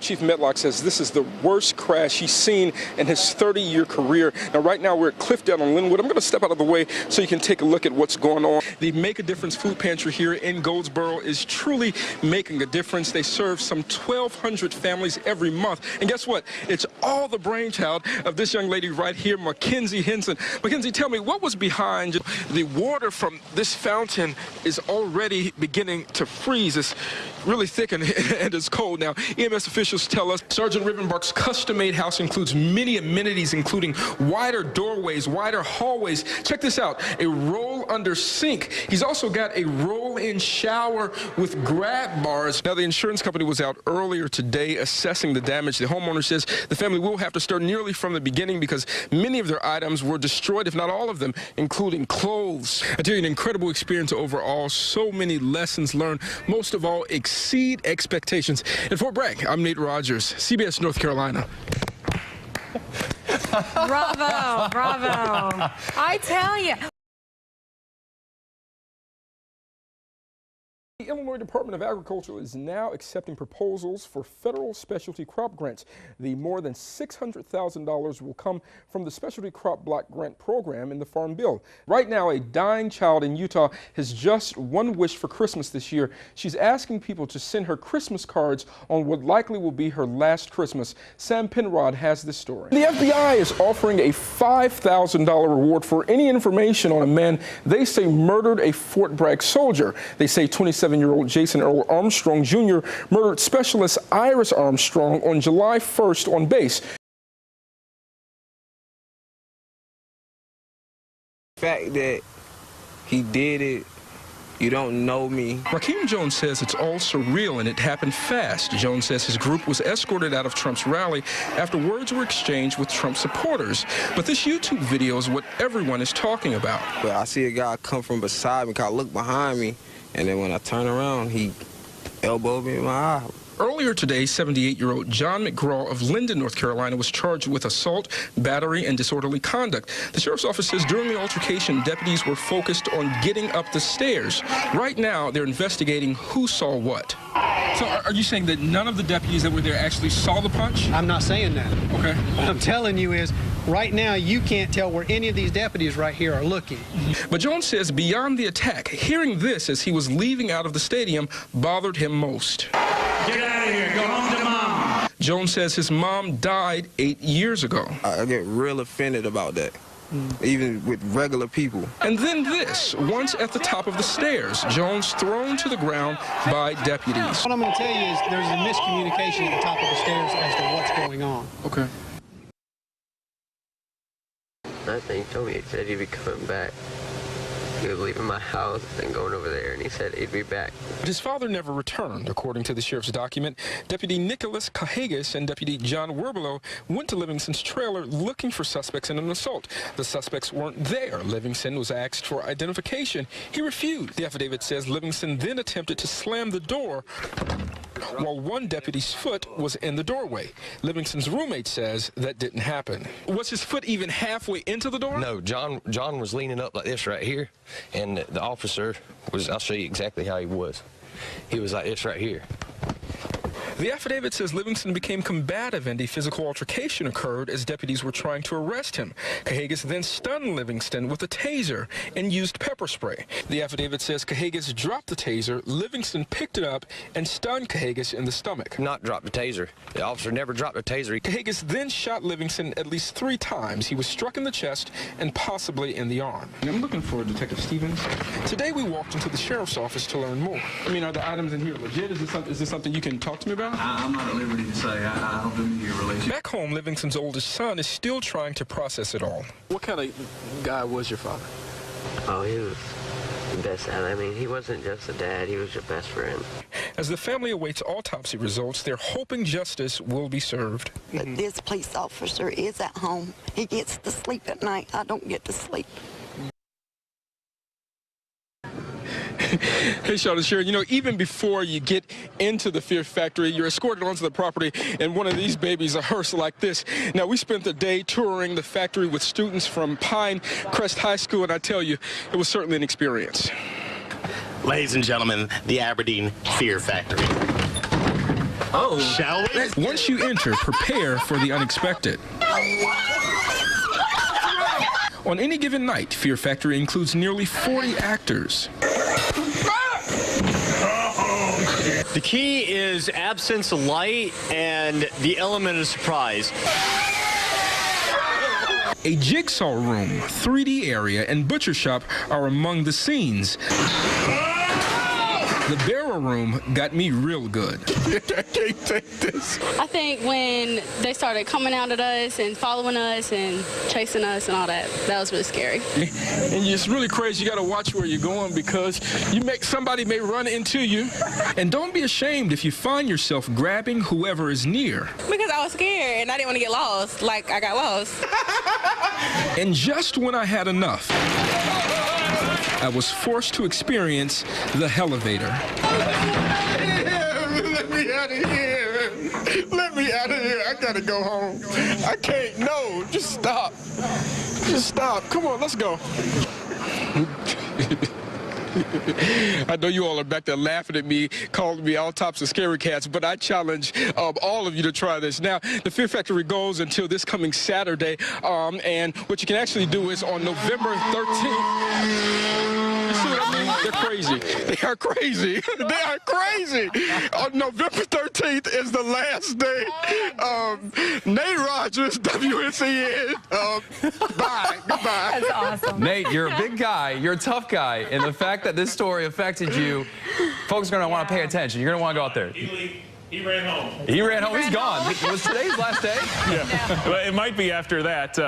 Chief Medlock says this is the worst crash he's seen in his 30-year career. Now, right now, we're at Cliffdown on Linwood. I'm going to step out of the way so you can take a look at what's going on. The Make a Difference food pantry here in Goldsboro is truly making a difference. They serve some 1,200 families every month. And guess what? It's all the brainchild of this young lady right here, Mackenzie Henson. Mackenzie, tell me, what was behind the water from this fountain is already beginning to freeze. It's really thick and it's cold. Now, EMS officials tell us Sergeant Rivenbark's custom-made house includes many amenities, including wider doorways, wider hallways. Check this out, a roll-under sink. He's also got a roll-in shower with grab bars. Now, the insurance company was out earlier today assessing the damage. The homeowner says the family will have to start nearly from the beginning because many of their items were destroyed, if not all of them, including clothes. I tell you, an incredible experience overall. So many lessons learned. Most of all, exceed expectations. In Fort Bragg, I'm Nate Rodgers, CBS North Carolina. Bravo, bravo. I tell you. The Illinois Department of Agriculture is now accepting proposals for federal specialty crop grants. The more than $600,000 will come from the Specialty Crop Block Grant Program in the Farm Bill. Right now, a dying child in Utah has just one wish for Christmas this year. She's asking people to send her Christmas cards on what likely will be her last Christmas. Sam Penrod has this story. The FBI is offering a $5,000 reward for any information on a man they say murdered a Fort Bragg soldier. They say 27-year-old Jason Earl Armstrong Jr. murdered Specialist Iris Armstrong on July 1st on base. The fact that he did it, you don't know me. Rakeem Jones says it's all surreal and it happened fast. Jones says his group was escorted out of Trump's rally after words were exchanged with Trump supporters. But this YouTube video is what everyone is talking about. But I see a guy come from beside me, 'cause I look behind me, and then when I turn around, he elbowed me in my eye. Earlier today, 78-year-old John McGraw of Linden, North Carolina, was charged with assault, battery, and disorderly conduct. The sheriff's office says during the altercation, deputies were focused on getting up the stairs. Right now, they're investigating who saw what. So are you saying that none of the deputies that were there actually saw the punch? I'm not saying that. Okay. What I'm telling you is, right now, you can't tell where any of these deputies right here are looking. But Jones says beyond the attack, hearing this as he was leaving out of the stadium bothered him most. Get out of here. Go home to mom. Jones says his mom died 8 years ago. I get real offended about that, even with regular people. And then this, once at the top of the stairs, Jones thrown to the ground by deputies. What I'm going to tell you is there's a miscommunication at the top of the stairs as to what's going on. Okay. I think he told me, he said he'd be coming back. He was leaving my house and going over there, and he said he'd be back. His father never returned, according to the sheriff's document. Deputy Nicholas Cahagas and Deputy John Werbelow went to Livingston's trailer looking for suspects in an assault. The suspects weren't there. Livingston was asked for identification. He refused. The affidavit says Livingston then attempted to slam the door while one deputy's foot was in the doorway. Livingston's roommate says that didn't happen. Was his foot even halfway into the door? No, John was leaning up like this right here, and the officer was, I'll show you exactly how he was. He was like this right here. The affidavit says Livingston became combative and a physical altercation occurred as deputies were trying to arrest him. Cahagas then stunned Livingston with a taser and used pepper spray. The affidavit says Cahagas dropped the taser, Livingston picked it up and stunned Cahagas in the stomach. Not dropped the taser. The officer never dropped the taser. Cahagas then shot Livingston at least 3 times. He was struck in the chest and possibly in the arm. I'm looking for Detective Stevens. Today we walked into the sheriff's office to learn more. I mean, are the items in here legit? Is this something you can talk to me about? I'm not at liberty to say. I don't do media relations. Back home, Livingston's oldest son is still trying to process it all. What kind of guy was your father? Oh, he was the best. I mean, he wasn't just a dad. He was your best friend. As the family awaits autopsy results, they're hoping justice will be served. But this police officer is at home. He gets to sleep at night. I don't get to sleep. Hey, Sean and Sharon, you know, even before you get into the Fear Factory, you're escorted onto the property in one of these babies, a hearse like this. Now, we spent the day touring the factory with students from Pine Crest High School, and I tell you, it was certainly an experience. Ladies and gentlemen, the Aberdeen Fear Factory. Oh, shall we? Once you enter, prepare for the unexpected. On any given night, Fear Factory includes nearly 40 actors. The key is absence of light and the element of surprise. A jigsaw room, 3D area, and butcher shop are among the scenes. The barrel room got me real good. I can't take this. I think when they started coming out at us and following us and chasing us and all that, that was really scary. And it's really crazy. You got to watch where you're going because somebody may run into you. And don't be ashamed if you find yourself grabbing whoever is near. Because I was scared and I didn't want to get lost, like I got lost. And just when I had enough, I was forced to experience the elevator. Let me out of here. Let me out of here. I gotta go home. I can't. No, just stop. Just stop. Come on, let's go. I know you all are back there laughing at me, calling me all types of scary cats, but I challenge all of you to try this. Now, the Fear Factory goes until this coming Saturday, and what you can actually do is on November 13th. You see what I mean? They're crazy. They are crazy. They are crazy. On November 13th is the last day. Nate Rodgers, WNCN. Bye. Goodbye. That's awesome. Nate, you're a big guy. You're a tough guy. And the fact that this story affected you, folks are going to want to pay attention. You're going to want to go out there. He ran home. He ran home. He's gone. Was today's last day? Yeah. Well, it might be after that.